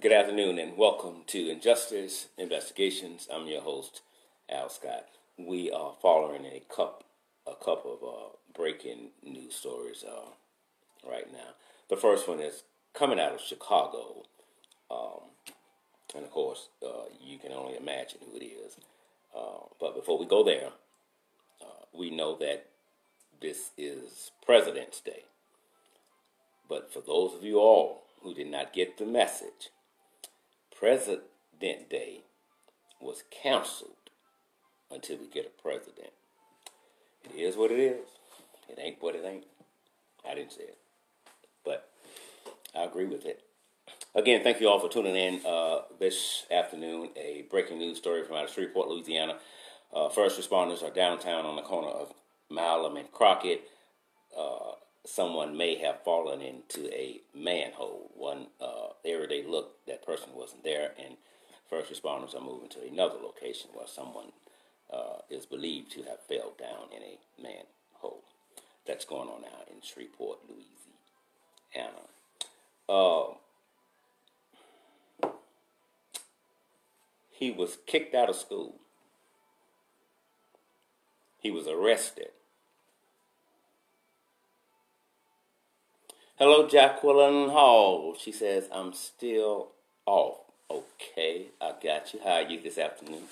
Good afternoon and welcome to Injustice Investigations. I'm your host, Al Scott. We are following a couple of breaking news stories right now. The first one is coming out of Chicago, and of course, you can only imagine who it is. But before we go there, we know that this is President's Day. But for those of you all who did not get the message, President Day was canceled until we get a president. It is what it is. It ain't what it ain't. I didn't say it, but I agree with it. Again, thank you all for tuning in this afternoon. A breaking news story from out of Shreveport, Louisiana. First responders are downtown on the corner of Milam and Crockett. Someone may have fallen into a manhole. One area they looked, that person wasn't there, and first responders are moving to another location where someone is believed to have fell down in a manhole. That's going on now in Shreveport, Louisiana. He was kicked out of school. He was arrested. Hello, Jacqueline Hall. She says, I'm still off. Okay, I got you. How are you this afternoon?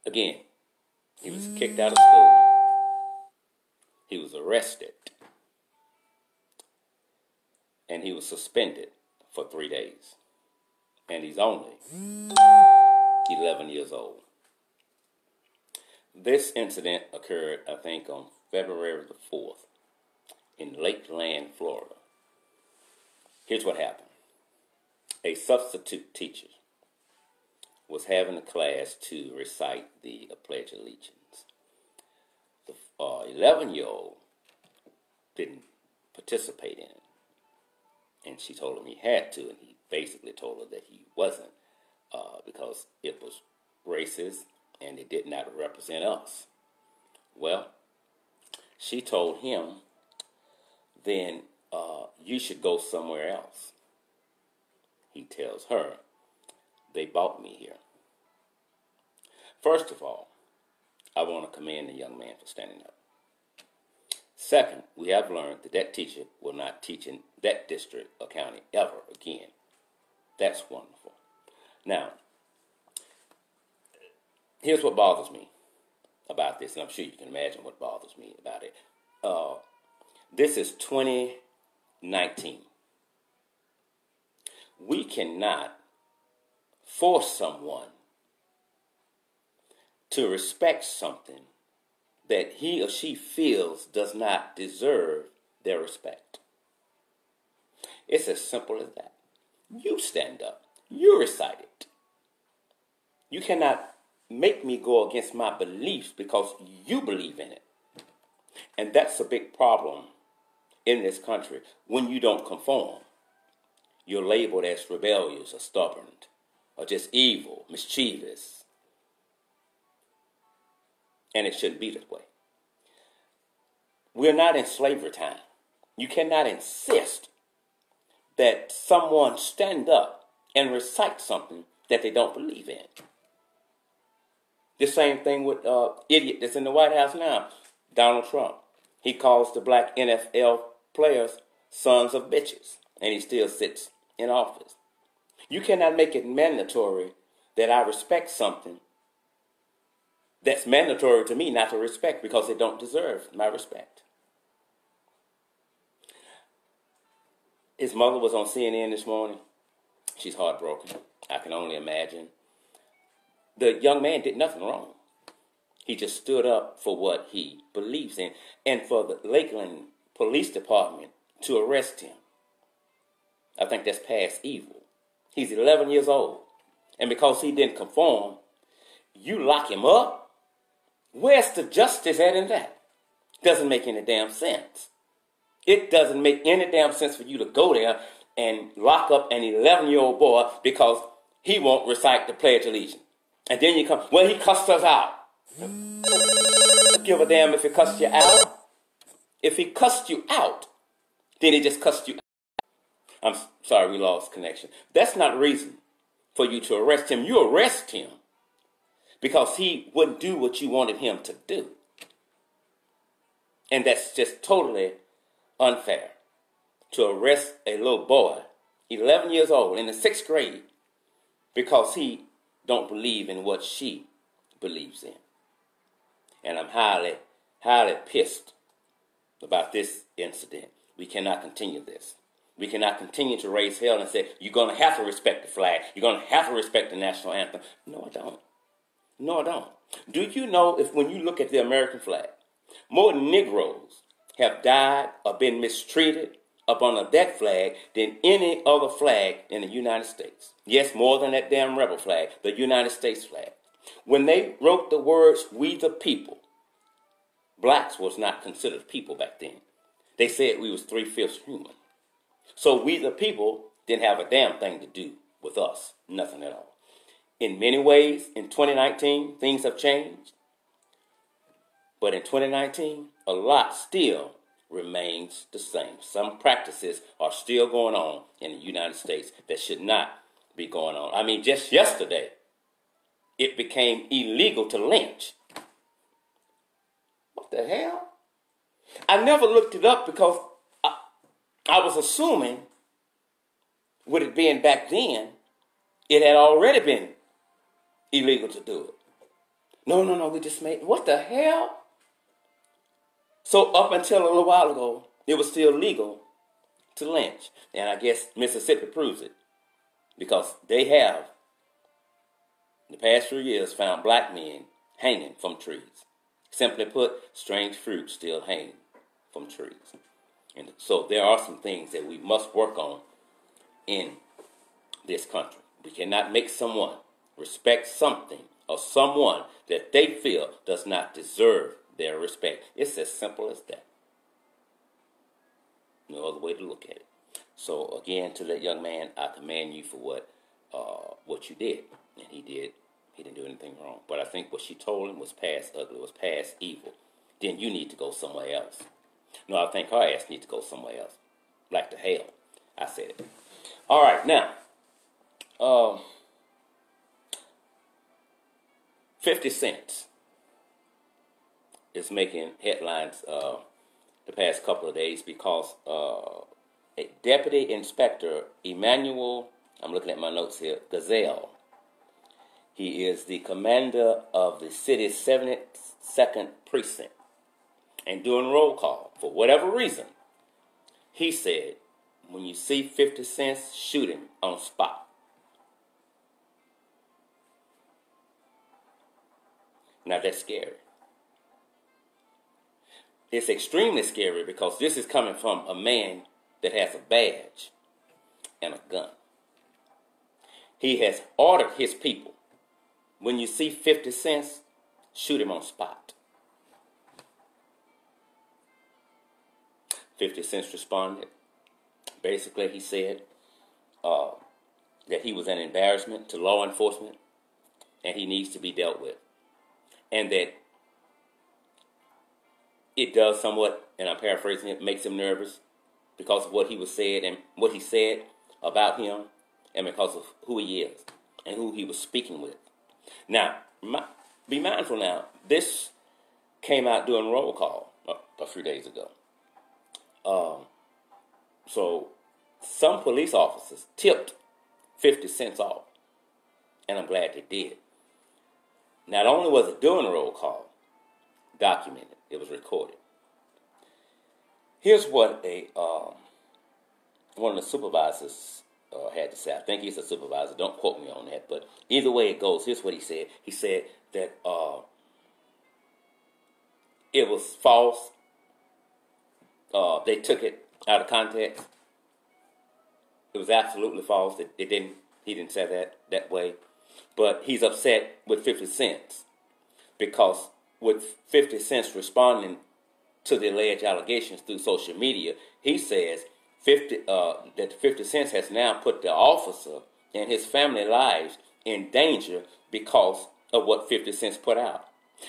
Again, he was kicked out of school. He was arrested. And he was suspended for 3 days. And he's only 11 years old. This incident occurred, I think, on February the 4th in Lakeland, Florida. Here's what happened. A substitute teacher was having a class to recite the Pledge of Allegiance. The 11-year-old didn't participate in it. And she told him he had to, and he basically told her that he wasn't because it was racist and it did not represent us. Well, she told him, then you should go somewhere else. He tells her, they bought me here. First of all, I want to commend the young man for standing up. Second, we have learned that that teacher will not teach in that district or county ever again. That's wonderful. Now, here's what bothers me about this, and I'm sure you can imagine what bothers me about it. This is 2019. We cannot force someone to respect something that he or she feels does not deserve their respect. It's as simple as that. You stand up. You recite it. You cannot make me go against my beliefs because you believe in it. And that's a big problem in this country. When you don't conform, you're labeled as rebellious or stubborn or just evil, mischievous. And it shouldn't be this way. We're not in slavery time. You cannot insist that someone stand up and recite something that they don't believe in. The same thing with idiot that's in the White House now, Donald Trump. He calls the black NFL players sons of bitches, and he still sits in office. You cannot make it mandatory that I respect something that's mandatory to me not to respect because they don't deserve my respect. His mother was on CNN this morning. She's heartbroken. I can only imagine. The young man did nothing wrong. He just stood up for what he believes in, and for the Lakeland Police Department to arrest him. I think that's past evil. He's 11 years old, and because he didn't conform, you lock him up? Where's the justice at in that? Doesn't make any damn sense. It doesn't make any damn sense for you to go there and lock up an 11-year-old boy because he won't recite the Pledge of Allegiance. And then you come, well, he cussed us out. Give a damn if he cussed you out. If he cussed you out, Then he just cussed you out. I'm sorry, we lost connection. That's not reason for you to arrest him. You arrest him because he wouldn't do what you wanted him to do. And that's just totally unfair to arrest a little boy, 11 years old, in the 6th grade, because he don't believe in what she believes in. And I'm highly, highly pissed about this incident. We cannot continue this. We cannot continue to raise hell and say, you're going to have to respect the flag. You're going to have to respect the national anthem. No, I don't. No, I don't. Do you know if when you look at the American flag, more Negroes have died or been mistreated up under that flag than any other flag in the United States? Yes, more than that damn rebel flag, the United States flag. When they wrote the words, we the people, blacks was not considered people back then. They said we was 3/5 human. So we the people didn't have a damn thing to do with us. Nothing at all. In many ways, in 2019, things have changed. But in 2019, a lot still remains the same. Some practices are still going on in the United States that should not be going on. I mean, just yesterday, it became illegal to lynch. What the hell? I never looked it up because I was assuming, with it being back then, it had already been illegal to do it. No, we just made, what the hell? So up until a little while ago, it was still legal to lynch. And I guess Mississippi proves it, because they have, in the past few years, found black men hanging from trees. Simply put, strange fruit still hanging from trees. And so there are some things that we must work on in this country. We cannot make someone respect something or someone that they feel does not deserve their respect. It's as simple as that. No other way to look at it. So again, to that young man, I commend you for what you did. And he didn't do anything wrong. But I think what she told him was past ugly, was past evil. Then you need to go somewhere else. No, I think her ass needs to go somewhere else. Like to hell. I said it. All right, now, 50 Cent is making headlines the past couple of days because a Deputy Inspector Emmanuel, I'm looking at my notes here, Gazelle, he is the commander of the city's 72nd precinct. And during roll call, for whatever reason, he said, when you see 50 Cent, shoot him on spot. Now that's scary. It's extremely scary because this is coming from a man that has a badge and a gun. He has ordered his people, when you see 50 Cent, shoot him on spot. 50 Cent responded. Basically, he said that he was an embarrassment to law enforcement and he needs to be dealt with. And that it does somewhat, and I'm paraphrasing it, makes him nervous because of what he was said and what he said about him and because of who he is and who he was speaking with. Now, be mindful now, this came out during roll call a few days ago. So some police officers tipped 50 Cent off, and I'm glad they did. Not only was it during the roll call, documented, it was recorded. Here's what one of the supervisors had to say. I think he's a supervisor. Don't quote me on that, but either way it goes, here's what he said. He said that it was false. They took it out of context. It was absolutely false. He didn't say that way. But he's upset with 50 Cent because with 50 Cent responding to the alleged allegations through social media, he says that 50 Cent has now put the officer and his family lives in danger because of what 50 Cent put out.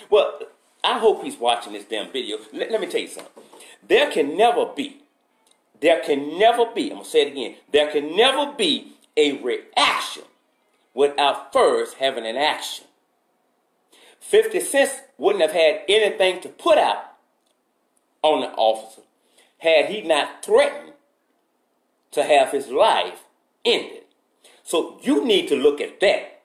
Well, I hope he's watching this damn video. Let me tell you something. There can never be There can never be, I'm going to say it again, there can never be a reaction without first having an action. 50 Cent wouldn't have had anything to put out on the officer had he not threatened to have his life ended. So you need to look at that.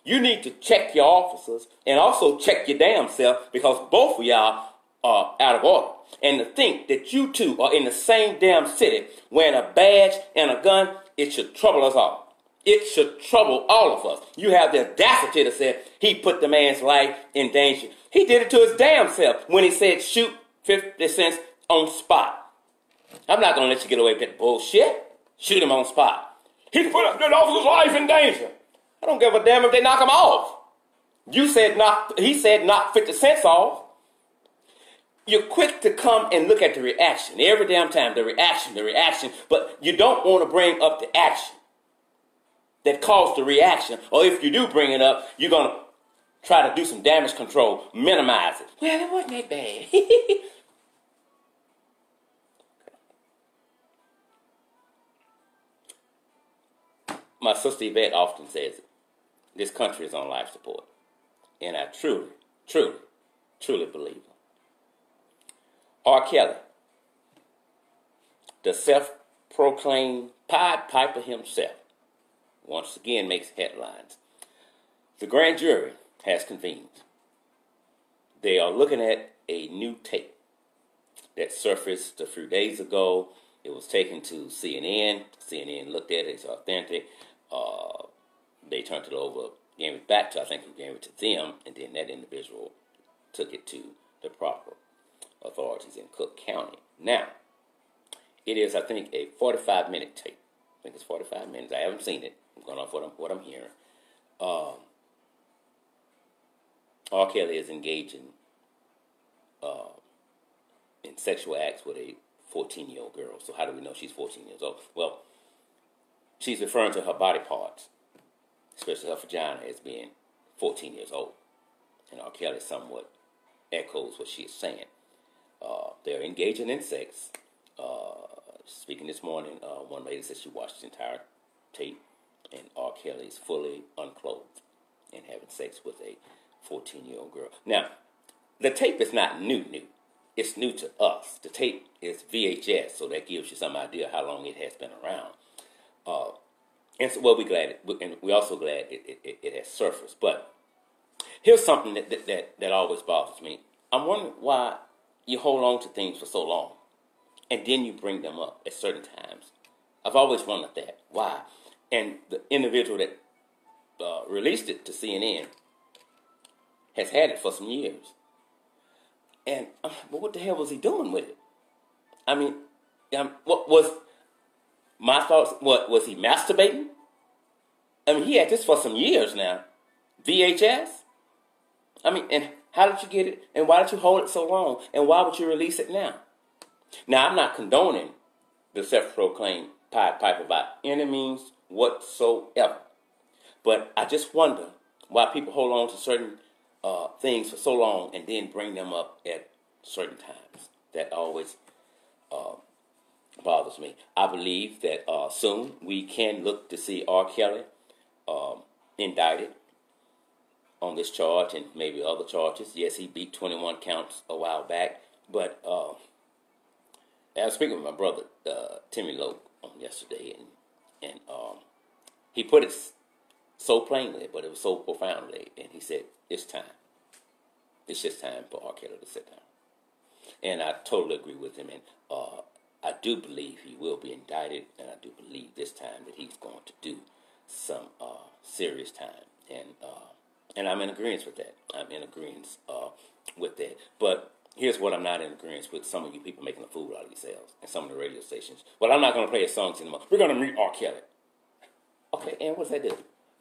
You need to check your officers and also check your damn self, because both of y'all are out of order. And to think that you two are in the same damn city wearing a badge and a gun, it should trouble us all. It should trouble all of us. You have the audacity to say he put the man's life in danger. He did it to his damn self when he said shoot 50 cents on spot. I'm not going to let you get away with that bullshit. Shoot him on spot. He put the officer's life in danger. I don't give a damn if they knock him off. You said knock, he said knock 50 cents off. You're quick to come and look at the reaction. Every damn time, the reaction. But you don't want to bring up the action that caused the reaction. Or if you do bring it up, you're going to try to do some damage control, minimize it. Well, it wasn't that bad. My sister Yvette often says it. This country is on life support. And I truly believe her. R.Kelly, the self-proclaimed Pied Piper himself, once again makes headlines. The grand jury has convened. They are looking at a new tape that surfaced a few days ago. It was taken to CNN. CNN looked at it. It's authentic. They turned it over, gave it back to, I think he gave it to them, and then that individual took it to the proper authorities in Cook County. Now, it is, I think, a 45-minute tape. I think it's 45 minutes. I haven't seen it. I'm going off what I'm hearing. R.Kelly is engaging in sexual acts with a 14-year-old girl. So how do we know she's 14 years old? Well, she's referring to her body parts, especially her vagina, as being 14 years old. And R.Kelly somewhat echoes what she is saying. They're engaging in sex. Speaking this morning, one lady said she watched the entire tape, and R. Kelly is fully unclothed and having sex with a 14-year-old girl. Now, the tape is not new. It's new to us. The tape is VHS, so that gives you some idea how long it has been around. And so, well, we're also glad it has surfaced. But here's something that always bothers me. I'm wondering why you hold on to things for so long, and then you bring them up at certain times. I've always wondered that. Why? And the individual that released it to CNN has had it for some years. And what the hell was he doing with it? I mean, what was my thoughts? What was he masturbating? I mean, he had this for some years now. VHS? I mean, and how did you get it? And why did you hold it so long? And why would you release it now? Now, I'm not condoning the self-proclaimed Pied Piper by any means whatsoever. But I just wonder why people hold on to certain things for so long and then bring them up at certain times. That always bothers me. I believe that soon we can look to see R. Kelly indicted on this charge and maybe other charges. Yes, he beat 21 counts a while back, but I was speaking with my brother, Timmy Lowe, on yesterday, and he put it so plainly, but it was so profoundly, and he said, it's time. It's just time for R. Kelly to sit down. And I totally agree with him, and I do believe he will be indicted, and I do believe this time that he's going to do some serious time, and I'm in agreement with that. I'm in agreement with that. But here's what I'm not in agreement with: some of you people making a fool out of yourselves, and some of the radio stations. Well, I'm not going to play his songs anymore. We're going to mute R. Kelly. Okay, and what's that do?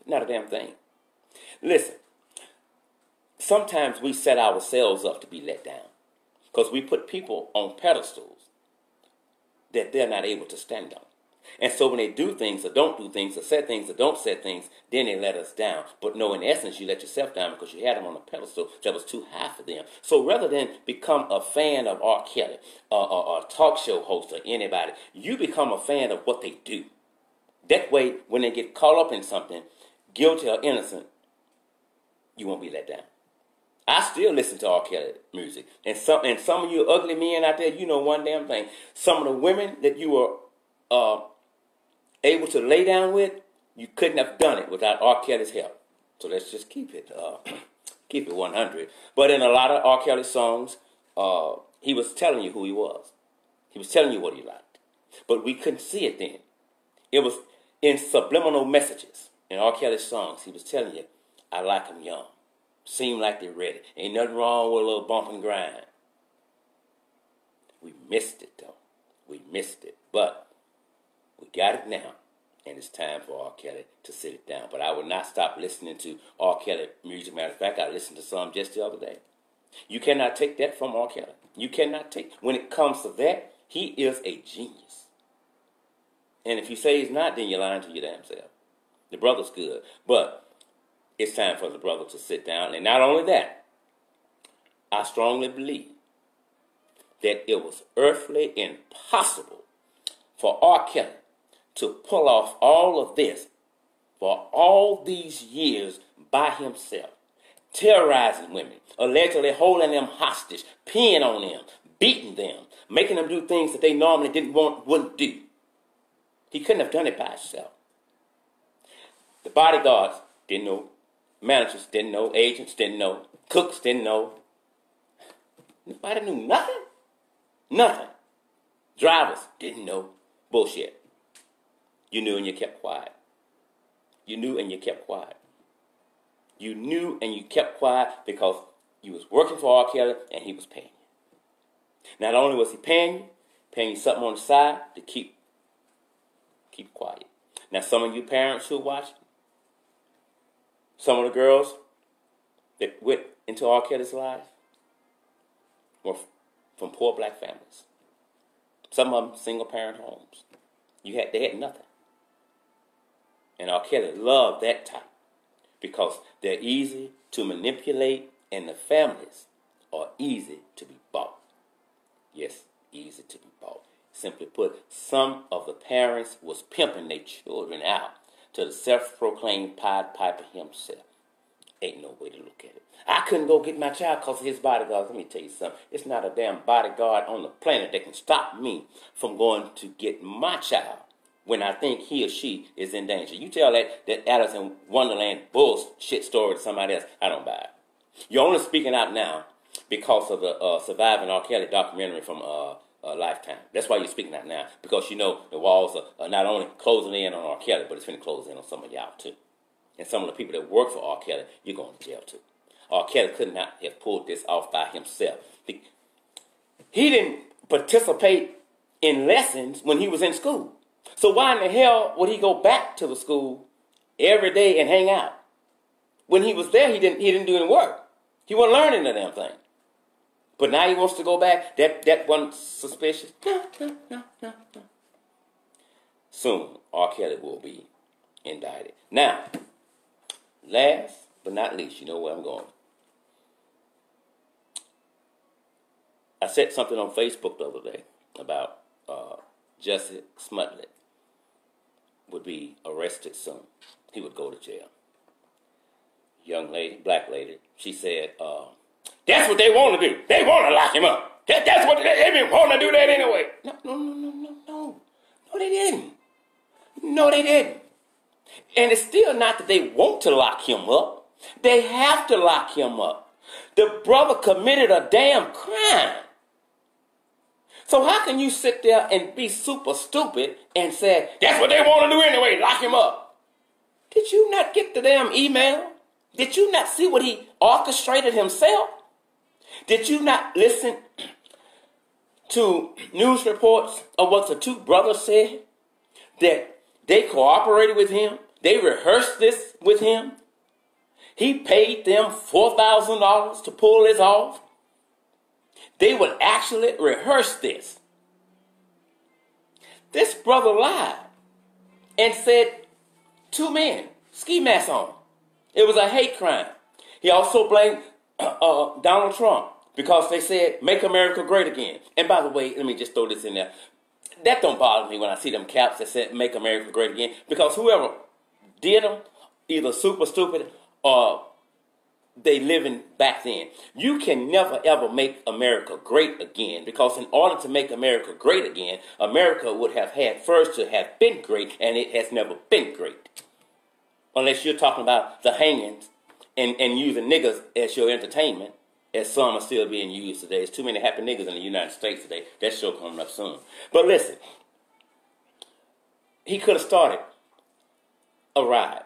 Not a damn thing. Listen, sometimes we set ourselves up to be let down because we put people on pedestals that they're not able to stand on. And so when they do things or don't do things or say things or don't say things, then they let us down. But no, in essence, you let yourself down because you had them on a pedestal that was too high for them. So rather than become a fan of R. Kelly or a talk show host or anybody, you become a fan of what they do. That way, when they get caught up in something, guilty or innocent, you won't be let down. I still listen to R. Kelly music. And some of you ugly men out there, you know one damn thing. Some of the women that you were able to lay down with, you couldn't have done it without R. Kelly's help. So let's just keep it 100. But in a lot of R. Kelly songs, he was telling you who he was. He was telling you what he liked. But we couldn't see it then. It was in subliminal messages. In R. Kelly's songs, he was telling you, I like them young. Seem like they're ready. Ain't nothing wrong with a little bump and grind. We missed it, though. We missed it. But we got it now. And it's time for R. Kelly to sit it down. But I will not stop listening to R. Kelly music. Matter of fact, I listened to some just the other day. You cannot take that from R. Kelly. You cannot take. When it comes to that, he is a genius. And if you say he's not, then you're lying to your damn self. The brother's good. But it's time for the brother to sit down. And not only that, I strongly believe that it was earthly impossible for R. Kelly to pull off all of this for all these years by himself, terrorizing women, allegedly holding them hostage, peeing on them, beating them, making them do things that they normally wouldn't do. He couldn't have done it by himself. The bodyguards didn't know. Managers didn't know. Agents didn't know. Cooks didn't know. Nobody knew nothing. Nothing. Drivers didn't know. Bullshit. You knew and you kept quiet. You knew and you kept quiet. You knew and you kept quiet because you was working for R. Kelly and he was paying you. Not only was he paying you something on the side to keep quiet. Now, some of you parents who are watching, some of the girls that went into R. Kelly's life were from poor black families. Some of them single parent homes. They had nothing. And R. Kelly loved that type because they're easy to manipulate and the families are easy to be bought. Yes, easy to be bought. Simply put, some of the parents was pimping their children out to the self-proclaimed Pied Piper himself. Ain't no way to look at it. I couldn't go get my child because of his bodyguards. Let me tell you something. It's not a damn bodyguard on the planet that can stop me from going to get my child when I think he or she is in danger. You tell that Alice in Wonderland bullshit story to somebody else, I don't buy it. You're only speaking out now because of the Surviving R. Kelly documentary from Lifetime. That's why you're speaking out now, because you know the walls are not only closing in on R. Kelly, but it's going to close in on some of y'all too. And some of the people that work for R. Kelly, you're going to jail too. R. Kelly could not have pulled this off by himself. He didn't participate in lessons when he was in school. So why in the hell would he go back to the school every day and hang out? When he was there, he didn't do any work. He wasn't learning the damn thing. But now he wants to go back. That wasn't suspicious. No. Soon, R. Kelly will be indicted. Now, last but not least, you know where I'm going. I said something on Facebook the other day about Jussie Smollett would be arrested soon. He would go to jail. Young lady, black lady, she said, that's what they want to do. They want to lock him up. That's what they've been wanting to do that anyway. No, they didn't. No, they didn't. And it's still not that they want to lock him up. They have to lock him up. The brother committed a damn crime. So how can you sit there and be super stupid and say, that's what they want to do anyway, lock him up? Did you not get the damn email? Did you not see what he orchestrated himself? Did you not listen to news reports of what the two brothers said? That they cooperated with him. They rehearsed this with him. He paid them $4,000 to pull this off. They would actually rehearse this. This brother lied. and said 2 men, ski masks on. It was a hate crime. He also blamed Donald Trump because they said, make America great again. And by the way, let me just throw this in there. That don't bother me when I see them caps that said, make America great again. Because whoever did them, either super stupid or they living back then. You can never ever make America great again, because in order to make America great again, America would have had first to have been great, and it has never been great. Unless you're talking about the hangings and using niggas as your entertainment, as some are still being used today. There's too many happy niggas in the United States today. That show coming up soon. But listen, he could have started a riot.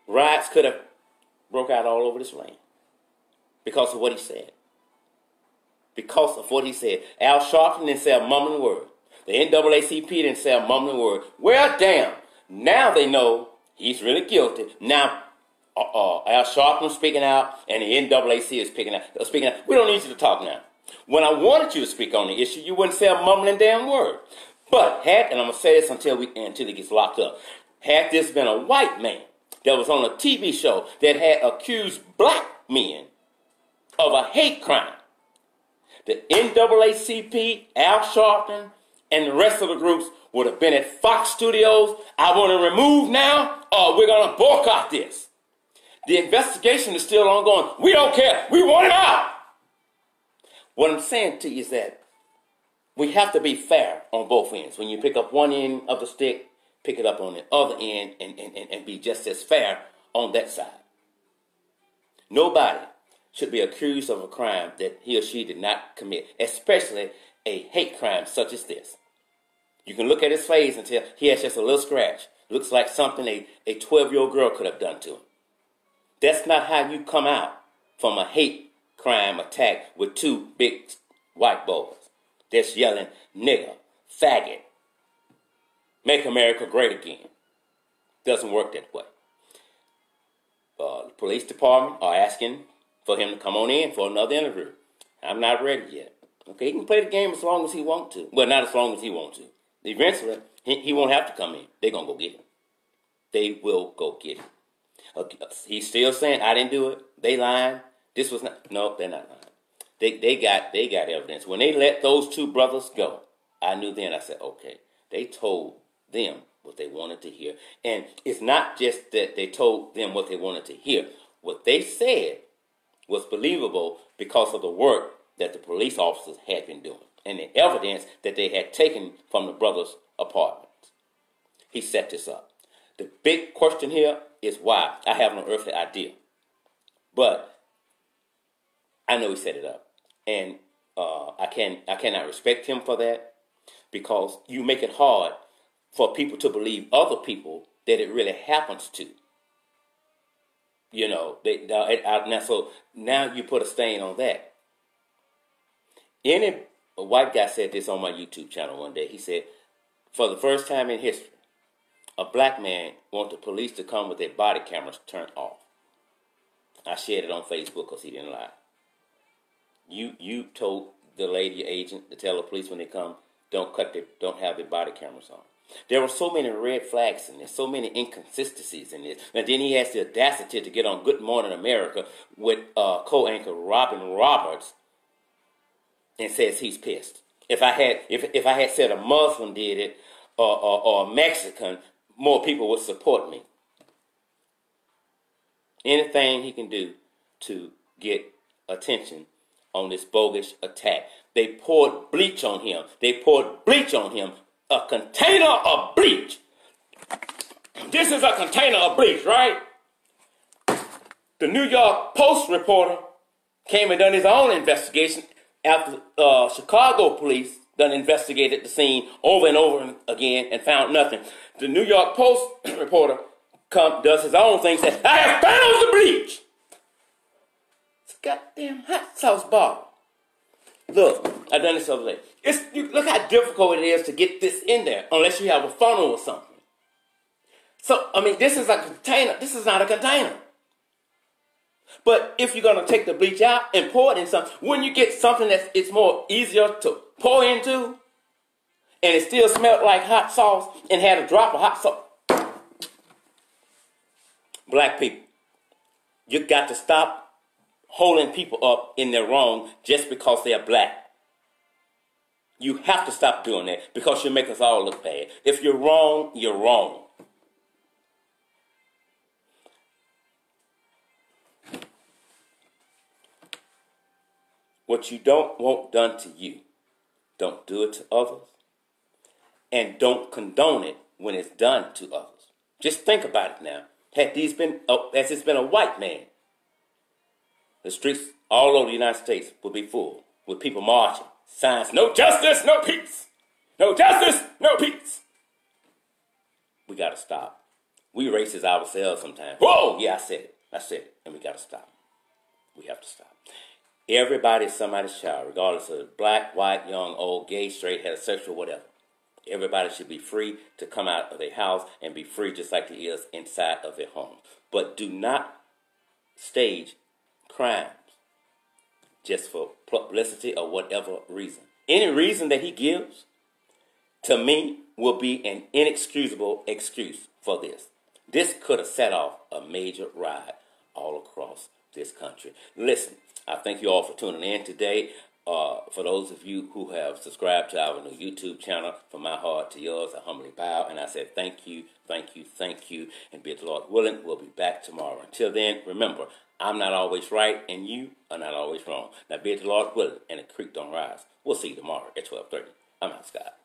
Riots could have broke out all over this land because of what he said. Because of what he said. Al Sharpton didn't say a mumbling word. The NAACP didn't say a mumbling word. Well, damn. Now they know he's really guilty. Now, Al Sharpton speaking out, and the NAACP is speaking out. We don't need you to talk now. When I wanted you to speak on the issue, you wouldn't say a mumbling damn word. But and I'm gonna say this until he gets locked up. Had this been a white man that was on a TV show that had accused black men of a hate crime, the NAACP, Al Sharpton, and the rest of the groups would have been at Fox Studios. I want to remove now, or we're going to boycott this. The investigation is still ongoing. We don't care. We want it out. What I'm saying to you is that we have to be fair on both ends. When you pick up one end of the stick, pick it up on the other end and be just as fair on that side. Nobody should be accused of a crime that he or she did not commit, especially a hate crime such as this. You can look at his face and tell he has just a little scratch. Looks like something a 12-year-old girl could have done to him. That's not how you come out from a hate crime attack with 2 big white boys that's yelling, nigger, faggot, make America great again. Doesn't work that way. The police department are asking for him to come on in for another interview. I'm not ready yet. Okay, he can play the game as long as he wants to. Well, not as long as he wants to. Eventually, he won't have to come in. They're going to go get him. They will go get him. He's still saying, I didn't do it. They lying. This was not. No, they're not lying. They got evidence. When they let those 2 brothers go, I knew then. I said, okay. They told them what they wanted to hear. And it's not just that they told them what they wanted to hear. What they said was believable because of the work that the police officers had been doing and the evidence that they had taken from the brothers' apartments. He set this up. The big question here is why. I have no earthly idea. But I know he set it up. And I cannot respect him for that, because you make it hard for people to believe other people that it really happens to. You know, so now you put a stain on that. A white guy said this on my YouTube channel one day. He said, for the first time in history, a black man wanted the police to come with their body cameras turned off. I shared it on Facebook because he didn't lie. You told the lady agent to tell the police when they come, don't have their body cameras on. There were so many red flags in this, so many inconsistencies in this. And then he has the audacity to get on Good Morning America with co-anchor Robin Roberts and says he's pissed. If I had said a Muslim did it or a Mexican, more people would support me. Anything he can do to get attention on this bogus attack. They poured bleach on him. A container of bleach. This is a container of bleach, right? The New York Post reporter came and done his own investigation after Chicago police done investigated the scene over and over again and found nothing. The New York Post reporter does his own thing, says, I have found the bleach. It's a goddamn hot sauce bottle. Look, I've done this the other day. Look how difficult it is to get this in there unless you have a funnel or something. So, I mean, this is a container. This is not a container. But if you're going to take the bleach out and pour it in something, when you get something it's more easier to pour into, and it still smelled like hot sauce and had a drop of hot sauce. Black people, you got to stop holding people up in their wrong just because they are black. You have to stop doing that because you make us all look bad. If you're wrong, you're wrong. What you don't want done to you, don't do it to others. And don't condone it when it's done to others. Just think about it now. Has this been a white man, the streets all over the United States would be full with people marching. Signs, no justice, no peace. No justice, no peace. We got to stop. We racist ourselves sometimes. Whoa, yeah, I said it. And we got to stop. We have to stop. Everybody's somebody's child, regardless of black, white, young, old, gay, straight, heterosexual, whatever. Everybody should be free to come out of their house and be free just like they is inside of their home. But do not stage crimes just for publicity or whatever reason. Any reason that he gives, to me, will be an inexcusable excuse for this. This could have set off a major riot all across this country. Listen, I thank you all for tuning in today. For those of you who have subscribed to our new YouTube channel, from my heart to yours, I humbly bow. And I said thank you, thank you, thank you. And be it the Lord willing, we'll be back tomorrow. Until then, remember, I'm not always right and you are not always wrong. Now be it the Lord willing and the creek don't rise. We'll see you tomorrow at 12:30. I'm out, Scott.